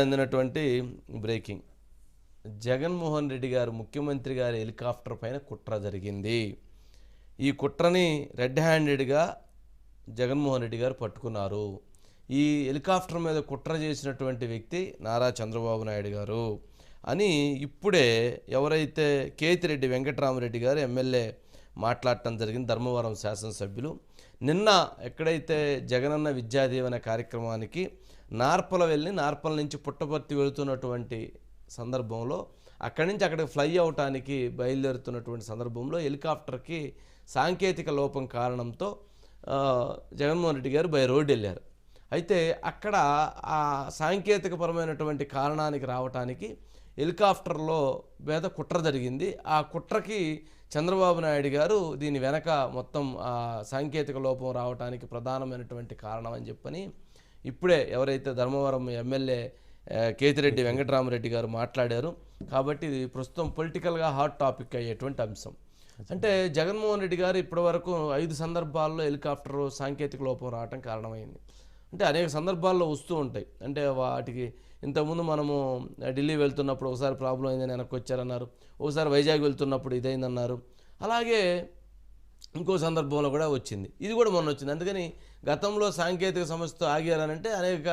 అందినటువంటి breaking. Jaganmohan Reddy గారు ముఖ్యమంత్రి గారి హెలికాప్టర్ పైన కుట్ర జరిగింది. ఈ కుట్రని రెడ్ హ్యాండెడ్గా జగన్మోహన్ రెడ్డి గారు పట్టుకున్నారు. ఈ హెలికాప్టర్ మీద కుట్ర చేసినటువంటి వ్యక్తి నారా చంద్రబాబు నాయుడు గారు అని ఇప్పుడే ఎవరైతే కేతిరెడ్డి వెంకటరామరెడ్డి గారు ఎమ్మెల్యే మాట్లాడటం జరిగింది. ధర్మవరం శాసనసభ్యులు నిన్న ఎక్కడైతే జగనన్న విద్యాదీవెన కార్యక్రమానికి నార్పల వెళ్ళి నార్పల నుంచి పుట్టపర్తి వెళుతున్నటువంటి సందర్భంలో అక్కడి నుంచి అక్కడికి ఫ్లై అవటానికి బయలుదేరుతున్నటువంటి సందర్భంలో హెలికాప్టర్కి సాంకేతిక లోపం కారణంతో జగన్మోహన్ రెడ్డి గారు బై రోడ్ వెళ్ళారు. అయితే అక్కడ ఆ సాంకేతికపరమైనటువంటి కారణానికి రావటానికి హెలికాప్టర్లో మీద కుట్ర జరిగింది. ఆ కుట్రకి చంద్రబాబు నాయుడు గారు దీని వెనక మొత్తం సాంకేతిక లోపం రావడానికి ప్రధానమైనటువంటి కారణం అని చెప్పని ఇప్పుడే ఎవరైతే ధర్మవరం ఎమ్మెల్యే కేతిరెడ్డి వెంకటరామరెడ్డి గారు మాట్లాడారు. కాబట్టి ఇది ప్రస్తుతం పొలిటికల్గా హాట్ టాపిక్ అయ్యేటువంటి అంశం. అంటే జగన్మోహన్ రెడ్డి గారు ఇప్పటివరకు 5 సందర్భాల్లో హెలికాప్టర్ సాంకేతిక లోపం రావడం కారణమైంది. అంటే అనేక సందర్భాల్లో వస్తూ ఉంటాయి. అంటే వాటికి ఇంతకుముందు మనము ఢిల్లీ వెళ్తున్నప్పుడు ఒకసారి ప్రాబ్లం అయిందని వెనక్కి వచ్చారన్నారు, ఒకసారి వైజాగ్ వెళ్తున్నప్పుడు ఇదైందన్నారు, అలాగే ఇంకో సందర్భంలో కూడా వచ్చింది. ఇది కూడా మొన్న వచ్చింది. అందుకని గతంలో సాంకేతిక సమస్యతో ఆగారనంటే అనేక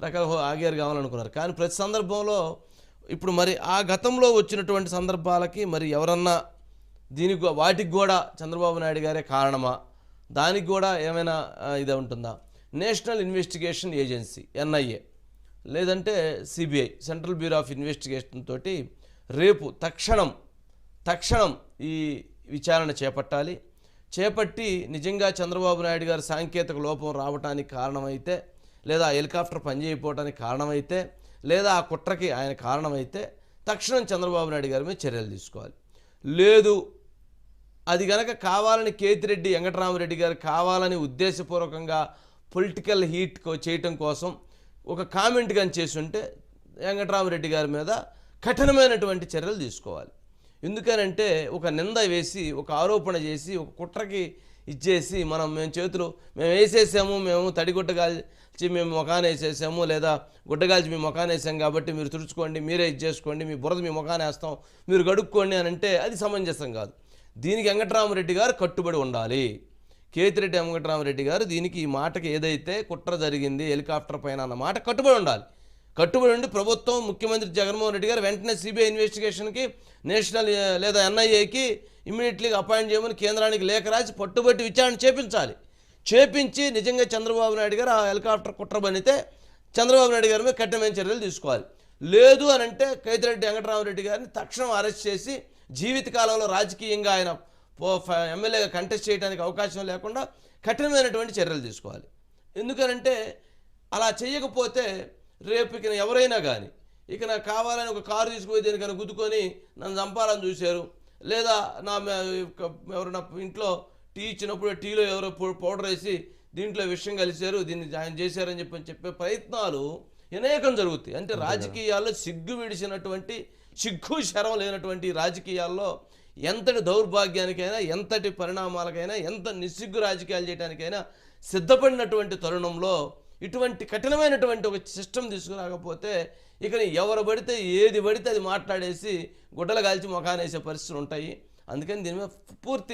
రకాల ఆగారు కావాలనుకున్నారు. కానీ ప్రతి సందర్భంలో ఇప్పుడు మరి ఆ గతంలో వచ్చినటువంటి సందర్భాలకి మరి ఎవరన్నా దీనికి వాటికి కూడా చంద్రబాబు నాయుడు గారే కారణమా, దానికి కూడా ఏమైనా ఇది ఉంటుందా? నేషనల్ ఇన్వెస్టిగేషన్ ఏజెన్సీ ఎన్ఐఏ లేదంటే CBI central bureau of investigation తోటి రేపు తక్షణం ఈ విచారణ చేపట్టి నిజంగా చంద్రబాబు నాయుడు గారు సాంకేతిక లోపం రావడానికి కారణమైతే, లేదా హెలికాప్టర్ పనిచేయకపోవడానికి కారణమైతే, లేదా ఆ కుట్రకి ఆయన కారణమైతే తక్షణం చంద్రబాబు నాయుడు గారి మీద చర్యలు తీసుకోవాలి. లేదు అది గనక కావాలని కేతిరెడ్డి వెంకటరామరెడ్డి గారు కావాలని ఉద్దేశపూర్వకంగా పొలిటికల్ హీట్ చేయటం కోసం ఒక కామెంట్ కానీ చేస్తుంటే వెంకటరామరెడ్డి గారి మీద కఠినమైనటువంటి చర్యలు తీసుకోవాలి. ఎందుకనంటే ఒక నింద వేసి, ఒక ఆరోపణ చేసి, ఒక కుట్రకి ఇచ్చేసి మేము వేసేసాము, మేము తడిగుడ్డగాల్చి మేము ముఖాన వేసేసాము, లేదా గుడ్డగాల్చి మీ ముఖాన వేసాం కాబట్టి మీరు తుడుచుకోండి, మీరే ఇచ్చేసుకోండి, మీ బురద మీ ముఖాన వేస్తాం, మీరు గడుక్కోండి అని అంటే అది సమంజసం కాదు. దీనికి వెంకటరామరెడ్డి గారు కట్టుబడి ఉండాలి. కేతిరెడ్డి వెంకటరామరెడ్డి గారు దీనికి ఈ మాటకి ఏదైతే కుట్ర జరిగింది హెలికాప్టర్ పైన అన్న మాట కట్టుబడి ఉండాలి. కట్టుబడి ఉండి ప్రభుత్వం ముఖ్యమంత్రి జగన్మోహన్ రెడ్డి గారు వెంటనే సిబిఐ ఇన్వెస్టిగేషన్కి నేషనల్ లేదా ఎన్ఐఏకి ఇమ్మీడియట్లీగా అపాయింట్ చేయమని కేంద్రానికి లేఖ రాసి పట్టుబట్టి విచారణ చేపించి నిజంగా చంద్రబాబు నాయుడు గారు ఆ హెలికాప్టర్ కుట్ర బనితే చంద్రబాబు నాయుడు గారి మీద కఠినమైన చర్యలు తీసుకోవాలి. లేదు అని అంటే కేతిరెడ్డి వెంకటరామరెడ్డి గారిని తక్షణం అరెస్ట్ చేసి జీవితకాలంలో రాజకీయంగా ఆయన ఎమ్మెల్యేగా కంటెస్ట్ చేయడానికి అవకాశం లేకుండా కఠినమైనటువంటి చర్యలు తీసుకోవాలి. ఎందుకనంటే అలా చేయకపోతే రేపు ఇక ఎవరైనా కానీ ఇక నాకు కావాలని ఒక కారు తీసుకుపోయి దేనికైనా గుద్దుకొని నన్ను చంపాలని చూశారు, లేదా ఎవరైనా ఇంట్లో టీ ఇచ్చినప్పుడు టీలో ఎవరో పౌడర్ వేసి దీంట్లో విషయం కలిశారు, దీన్ని ఆయన చేశారని చెప్పే ప్రయత్నాలు అనేకం జరుగుతాయి. అంటే రాజకీయాల్లో సిగ్గు విడిచినటువంటి, సిగ్గు శరం లేనటువంటి రాజకీయాల్లో ఎంతటి దౌర్భాగ్యానికైనా, ఎంతటి పరిణామాలకైనా, ఎంత నిస్సిగ్గు రాజకీయాలు చేయడానికైనా సిద్ధపడినటువంటి తరుణంలో ఇటువంటి కఠినమైనటువంటి ఒక సిస్టమ్ తీసుకురాకపోతే ఇక ఎవరు పడితే ఏది పడితే అది మాట్లాడేసి గుడ్డలు కాల్చి ముఖానేసే పరిస్థితులు ఉంటాయి. అందుకని దీని మీద పూర్తి